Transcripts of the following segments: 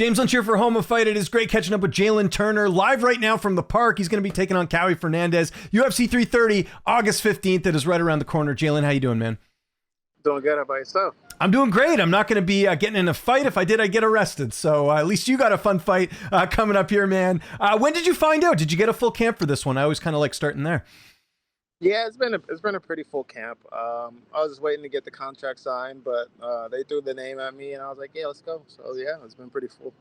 James Lynch here for Home of Fight. It is great catching up with Jalin Turner live right now from the park. He's going to be taking on Kaue Fernandes. UFC 330, August 15th. It is right around the corner. Jalin, how you doing, man? Doing good. How about yourself? I'm doing great. I'm not going to be getting in a fight. If I did, I'd get arrested. So at least you got a fun fight coming up here, man. When did you find out? Did you get a full camp for this one? I always kind of like starting there. Yeah, it's been a pretty full camp. I was just waiting to get the contract signed, but they threw the name at me, and I was like, yeah, let's go. So yeah, it's been pretty full.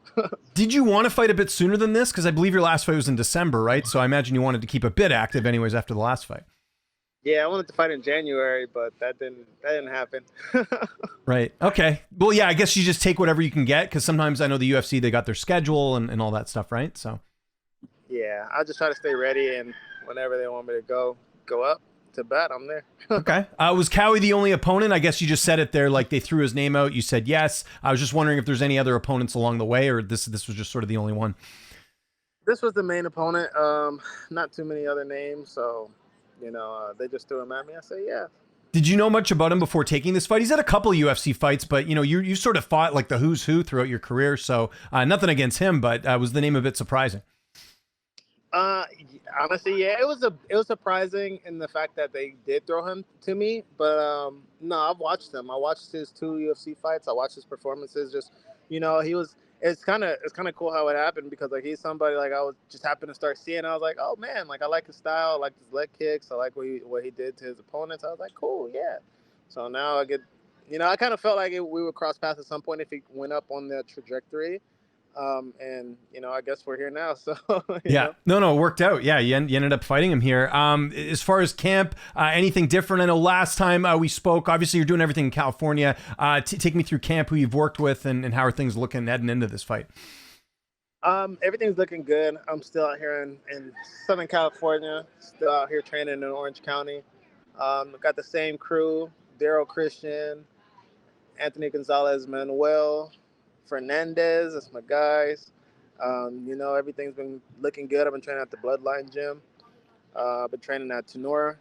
Did you want to fight a bit sooner than this? Because I believe your last fight was in December, right? So I imagine you wanted to keep a bit active, anyways, after the last fight. Yeah, I wanted to fight in January, but that didn't happen. Right. Okay. Well, yeah, I guess you just take whatever you can get, because sometimes I know the UFC, they got their schedule and all that stuff, right? So. Yeah, I just try to stay ready, and whenever they want me to go up to bat, I'm there. Okay. Was Kaue the only opponent? I guess you just said it there, like they threw his name out. You said yes. I was just wondering if there's any other opponents along the way, or this was just sort of the only one. This was the main opponent. Not too many other names, so they just threw him at me. I said, yeah. Did you know much about him before taking this fight? He's had a couple of UFC fights, but you sort of fought like the who's who throughout your career. So nothing against him, but was the name a bit surprising? Honestly, yeah, it was surprising in the fact that they did throw him to me, but no, I've watched him. I watched his 2 UFC fights. I watched his performances. Just it's kind of cool how it happened, because like he's somebody like I was just happened to start seeing. I was like, oh man, like I like his style, I like his leg kicks, I like what he did to his opponents. I was like, cool, yeah. So now I get, I kind of felt like we would cross paths at some point if he went up on the trajectory. And I guess we're here now. So yeah, no, it worked out. Yeah, you ended up fighting him here. As far as camp, anything different? I know last time we spoke, obviously you're doing everything in California. Take me through camp, who you've worked with, and how are things looking heading into this fight? Everything's looking good. I'm still out here in Southern California, still out here training in Orange County. Got the same crew: Daryl Christian, Anthony Gonzalez, Manuel, Fernandes. That's my guys. Everything's been looking good. I've been training at the Bloodline gym. I've been training at Tenora.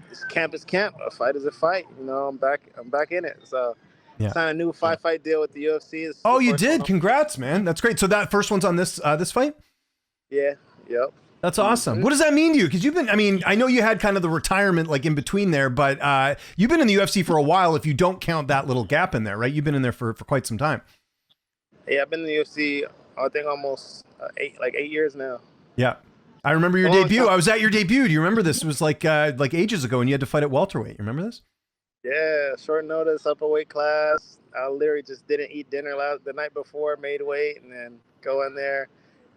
This camp is camp. A fight is a fight. I'm back in it. So yeah. Signed a new 5-fight deal with the UFC. Oh, you did? Congrats, man. That's great. So that first one's on this fight? Yeah. Yep. That's awesome. What does that mean to you? Because I know you had kind of the retirement like in between there, but you've been in the UFC for a while if you don't count that little gap in there, right? You've been in there for quite some time. Yeah, I've been in the UFC, I think almost 8 years now. Yeah. I remember your debut. I was at your debut. Do you remember this? It was like ages ago, and you had to fight at welterweight. You remember this? Yeah, short notice, upper weight class. I literally just didn't eat dinner the night before, made weight, and then go in there.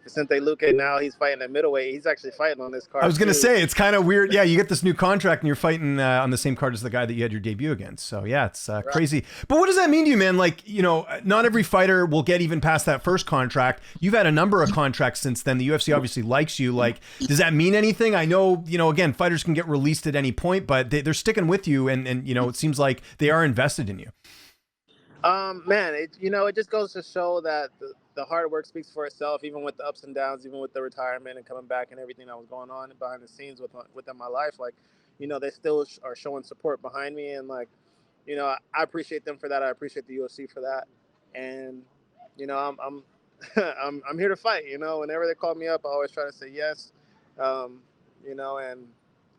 Vicente Luque, now he's fighting at middleweight. He's actually fighting on this card. I was going to say, it's kind of weird. Yeah, you get this new contract and you're fighting on the same card as the guy that you had your debut against. So yeah, it's crazy. But what does that mean to you, man? Like, not every fighter will get even past that first contract. You've had a number of contracts since then. The UFC obviously likes you. Like, does that mean anything? I know, again, fighters can get released at any point, but they're sticking with you. And it seems like they are invested in you. Man, it just goes to show that the hard work speaks for itself, even with the ups and downs, even with the retirement and coming back and everything that was going on behind the scenes within my life. Like, they still are showing support behind me, and like, I appreciate them for that. I appreciate the UFC for that, and I'm I'm here to fight. Whenever they call me up, I always try to say yes. And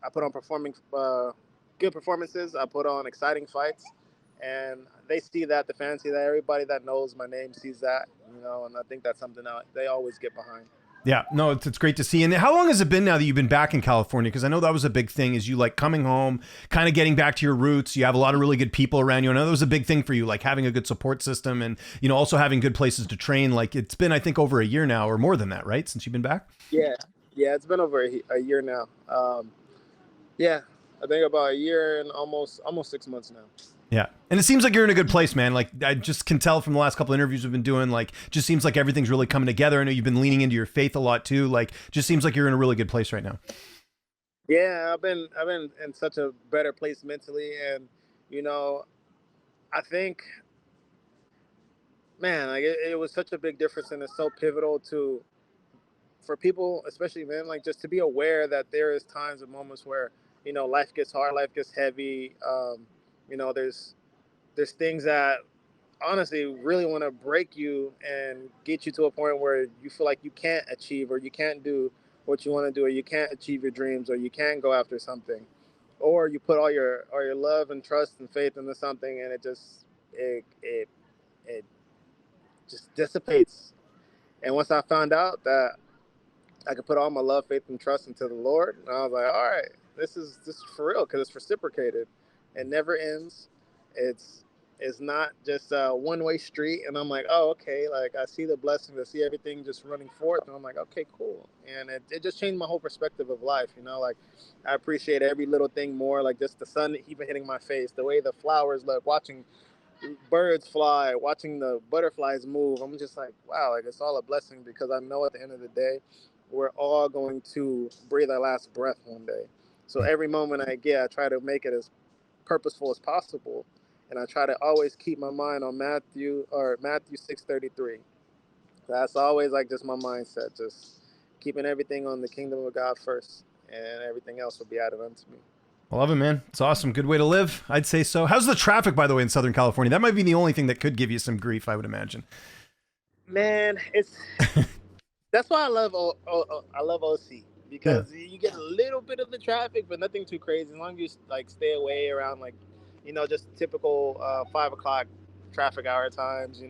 I put on good performances. I put on exciting fights. And they see that, the fans see that, everybody that knows my name sees that, and I think that's something that they always get behind. Yeah, no, it's great to see. And how long has it been now that you've been back in California? Because I know that was a big thing, is you like coming home, kind of getting back to your roots. You have a lot of really good people around you. I know that was a big thing for you, like having a good support system and, also having good places to train. Like it's been, I think, over a year now or more than that, right? Since you've been back? Yeah, it's been over a year now. Yeah, I think about a year and almost 6 months now. Yeah. And it seems like you're in a good place, man. Like I just can tell from the last couple of interviews we've been doing, like just seems like everything's really coming together. I know you've been leaning into your faith a lot too. Like just seems like you're in a really good place right now. Yeah, I've been in such a better place mentally. And, I think, man, like it was such a big difference, and it's so pivotal for people, especially men, like just to be aware that there is times and moments where, life gets hard, life gets heavy. There's things that honestly really want to break you and get you to a point where you feel like you can't achieve or you can't do what you want to do, or you can't achieve your dreams, or you can't go after something, or you put all your love and trust and faith into something, and it just dissipates. And once I found out that I could put all my love, faith, and trust into the Lord, and I was like, all right, this is for real, because it's reciprocated. It never ends. It's it's not just a one-way street. And I'm like, oh, okay. Like, I see the blessings. I see everything just running forth, and I'm like, okay, cool. And it just changed my whole perspective of life. Like, I appreciate every little thing more. Like, just the sun even hitting my face, the way the flowers look, watching birds fly, watching the butterflies move. I'm just like, wow, like, it's all a blessing, because I know at the end of the day, we're all going to breathe our last breath one day. So every moment I get, I try to make it as purposeful as possible, and I try to always keep my mind on Matthew 6:33. That's always like just my mindset, just keeping everything on the kingdom of God first, and everything else will be added unto me. I love it, man. It's awesome. Good way to live. I'd say so. How's the traffic, by the way, in Southern California? That might be the only thing that could give you some grief, I would imagine. Man, that's why I love OC, because you get a little bit of the traffic, but nothing too crazy. As long as you like stay away around, like, just typical 5 o'clock traffic hour times.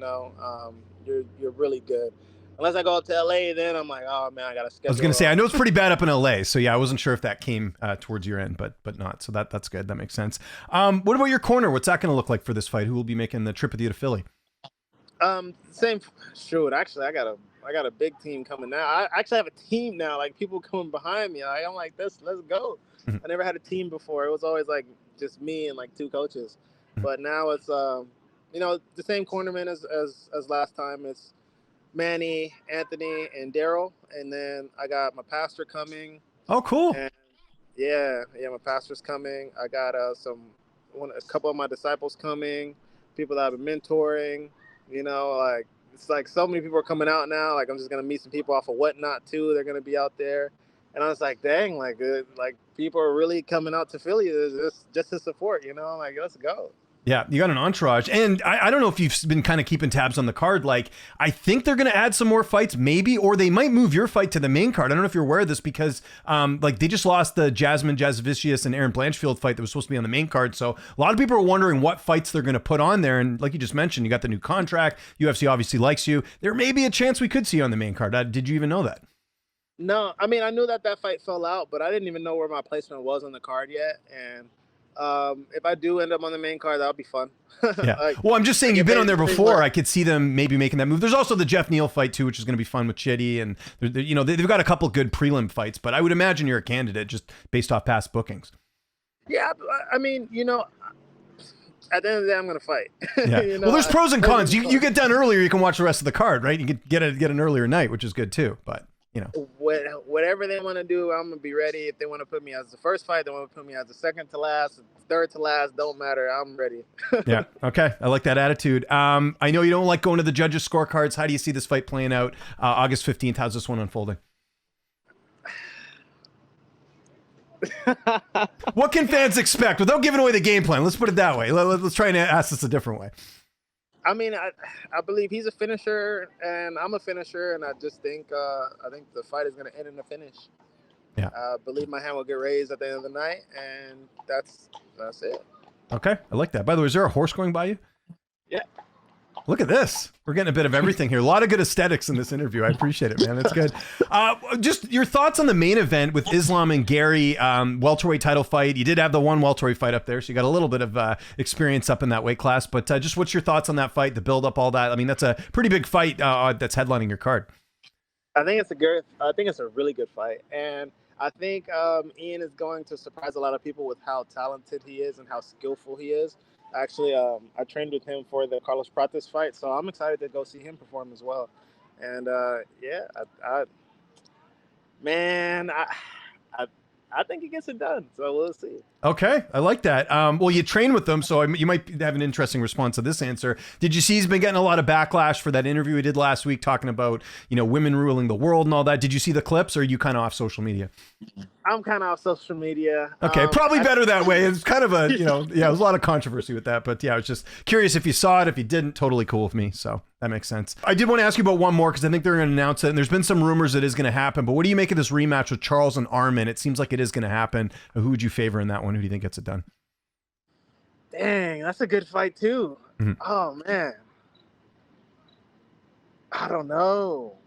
You're really good. Unless I go up to LA, then I'm like, oh man, I gotta schedule. I was gonna say, I know it's pretty bad up in LA, so yeah, I wasn't sure if that came towards your end, but not. So that's good. That makes sense. What about your corner? What's that gonna look like for this fight? Who will be making the trip with you to Philly? Same. Shoot, actually, I got a big team coming now. I actually have a team now, like people coming behind me. I'm like, let's go. I never had a team before. It was always like just me and like two coaches. But now it's the same cornerman as last time. It's Manny, Anthony, and Daryl, and then I got my pastor coming. Oh, cool. And yeah, my pastor's coming. I got a couple of my disciples coming, people that I've been mentoring. Like, it's like so many people are coming out now. Like, I'm just gonna meet some people off of Whatnot too. They're gonna be out there, and I was like, dang, like people are really coming out to Philly just to support. I'm like, let's go. Yeah, you got an entourage. And I don't know if you've been kind of keeping tabs on the card. Like, I think they're going to add some more fights, maybe, or they might move your fight to the main card. I don't know if you're aware of this, because they just lost the Jasmine Jasvicius and Aaron Blanchfield fight that was supposed to be on the main card. So a lot of people are wondering what fights they're going to put on there. And like you just mentioned, you got the new contract. UFC obviously likes you. There may be a chance we could see you on the main card. Did you even know that? No, I mean, I knew that fight fell out, but I didn't even know where my placement was on the card yet. And if I do end up on the main card, that'll be fun. Yeah. Well, I'm just saying, you've been on there before. I could see them maybe making that move. There's also the Jeff Neal fight too, which is going to be fun with Chitty, and they've got a couple good prelim fights. But I would imagine you're a candidate just based off past bookings. Yeah, I mean, at the end of the day, I'm going to fight. Yeah. Well, there's pros and cons. You get done earlier, you can watch the rest of the card, right? You can get an earlier night, which is good too. But whatever they want to do, I'm gonna be ready. If they want to put me as the first fight, they want to put me as the second to last, third to last, don't matter, I'm ready. Yeah, okay, I like that attitude. I know you don't like going to the judges' scorecards. How do you see this fight playing out August 15th? How's this one unfolding? What can fans expect without giving away the game plan? Let's put it that way. Let's try and ask this a different way. I mean, I believe he's a finisher, and I'm a finisher, and I just think the fight is going to end in a finish. Yeah. I believe my hand will get raised at the end of the night, and that's it. Okay, I like that. By the way, is there a horse going by you? Yeah. Look at this. We're getting a bit of everything here. A lot of good aesthetics in this interview. I appreciate it, man. It's good. Just your thoughts on the main event with Islam and Garry, welterweight title fight. You did have the one welterweight fight up there, so you got a little bit of experience up in that weight class. But just what's your thoughts on that fight, the build up, all that? I mean, that's a pretty big fight that's headlining your card. I think it's a really good fight, and I think Ian is going to surprise a lot of people with how talented he is and how skillful he is. Actually, I trained with him for the Carlos Prates fight, so I'm excited to go see him perform as well. And I think he gets it done. So we'll see. Okay, I like that. Well, you train with them, so you might have an interesting response to this answer. Did you see he's been getting a lot of backlash for that interview he did last week talking about, women ruling the world and all that? Did you see the clips, or are you kind of off social media? I'm kind of off social media. Okay, probably better that way. It's kind of a, there was a lot of controversy with that, but yeah, I was just curious if you saw it. If you didn't, totally cool with me. So that makes sense. I did want to ask you about one more because I think they're going to announce it, and there's been some rumors it is going to happen. But what do you make of this rematch with Charles and Arman? It seems like it is going to happen. Who would you favor in that one? Who do you think gets it done? Dang, that's a good fight too. Mm-hmm. Oh man, I don't know.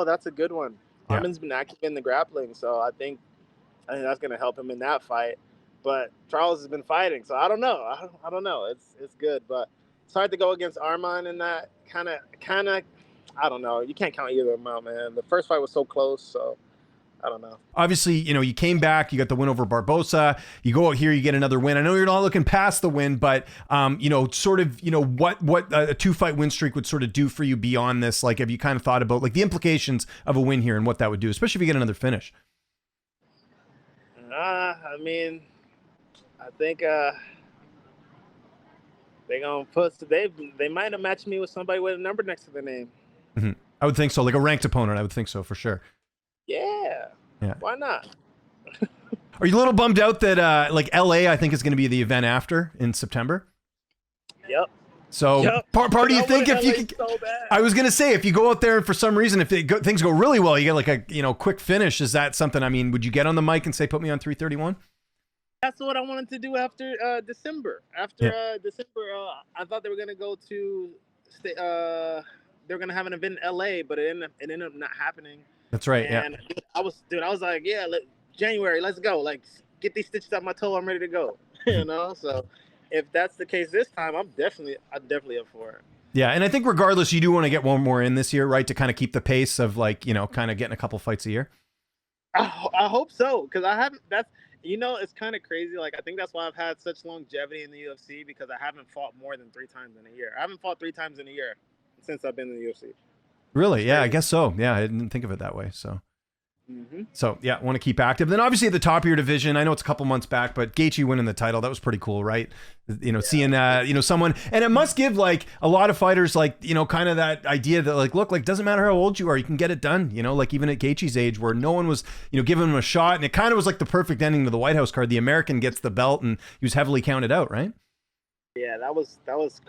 That's a good one. Yeah. Arman's been active in the grappling, so I think that's going to help him in that fight. But Charles has been fighting, so I don't know. I don't know. It's good, but it's hard to go against Arman in that kind of. I don't know. You can't count either of them out, man. The first fight was so close, so I don't know. Obviously, you came back, you got the win over Barbosa. You go out here, you get another win. I know you're not looking past the win, but what a 2-fight win streak would sort of do for you beyond this. Like, have you kind of thought about like the implications of a win here and what that would do, especially if you get another finish? I mean, I think they're gonna they might have matched me with somebody with a number next to their name. Mm-hmm. I would think so, like a ranked opponent. I would think so for sure. Yeah. Why not? Are you a little bummed out that like LA, I think, is going to be the event after in September? Yep. So part do you think if you could, so I was going to say, if you go out there and for some reason, if things go really well, you get like a quick finish. Is that something? I mean, would you get on the mic and say, put me on 331? That's what I wanted to do after December. After December, I thought they were gonna go to they were gonna have an event in LA, but it ended up not happening. That's right. And I was like, yeah, January, let's go. Like, get these stitches out my toe. I'm ready to go. So if that's the case this time, I'm definitely up for it. Yeah, and I think regardless, you do want to get one more in this year, right? To kind of keep the pace of like, kind of getting a couple fights a year. I hope so, because I haven't. It's kind of crazy. Like, I think that's why I've had such longevity in the UFC, because I haven't fought more than 3 times in a year. I haven't fought 3 times in a year since I've been in the UFC. Really? Yeah, I guess so. Yeah, I didn't think of it that way. So. Mm-hmm. So yeah, want to keep active. Then obviously at the top of your division, I know it's a couple months back, but Gaethje winning the title, that was pretty cool, right? Seeing someone, and it must give like a lot of fighters like kind of that idea that like, look, like doesn't matter how old you are, you can get it done. Like even at Gaethje's age, where no one was giving him a shot, and it kind of was like the perfect ending to the White House card. The American gets the belt, and he was heavily counted out, right? Yeah, that was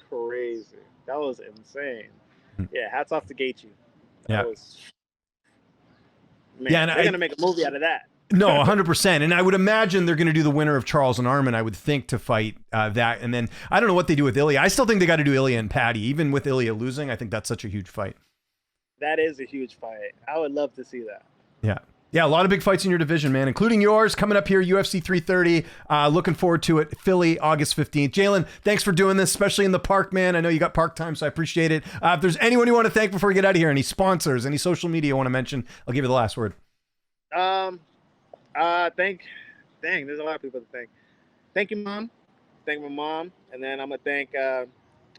crazy. That was insane. Yeah, hats off to Gaethje. That was. Man, they're going to make a movie out of that. No, 100%. And I would imagine they're going to do the winner of Charles and Arman, I would think, to fight that. And then I don't know what they do with Ilia. I still think they got to do Ilia and Patty. Even with Ilia losing, I think that's such a huge fight. That is a huge fight. I would love to see that. Yeah. Yeah, a lot of big fights in your division, man, including yours coming up here, UFC 330. Looking forward to it. Philly, August 15th. Jalen, thanks for doing this, especially in the park, man. I know you got park time, so I appreciate it. If there's anyone you want to thank before we get out of here, any sponsors, any social media you want to mention, I'll give you the last word. There's a lot of people to thank. Thank you, Mom. Thank my mom. And then I'm going to thank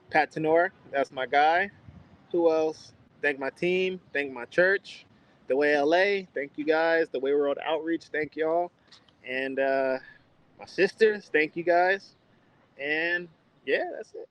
Pat Tenor. That's my guy. Who else? Thank my team. Thank my church. The Way LA, thank you guys. The Way World Outreach, thank y'all. And my sisters, thank you guys. And yeah, that's it.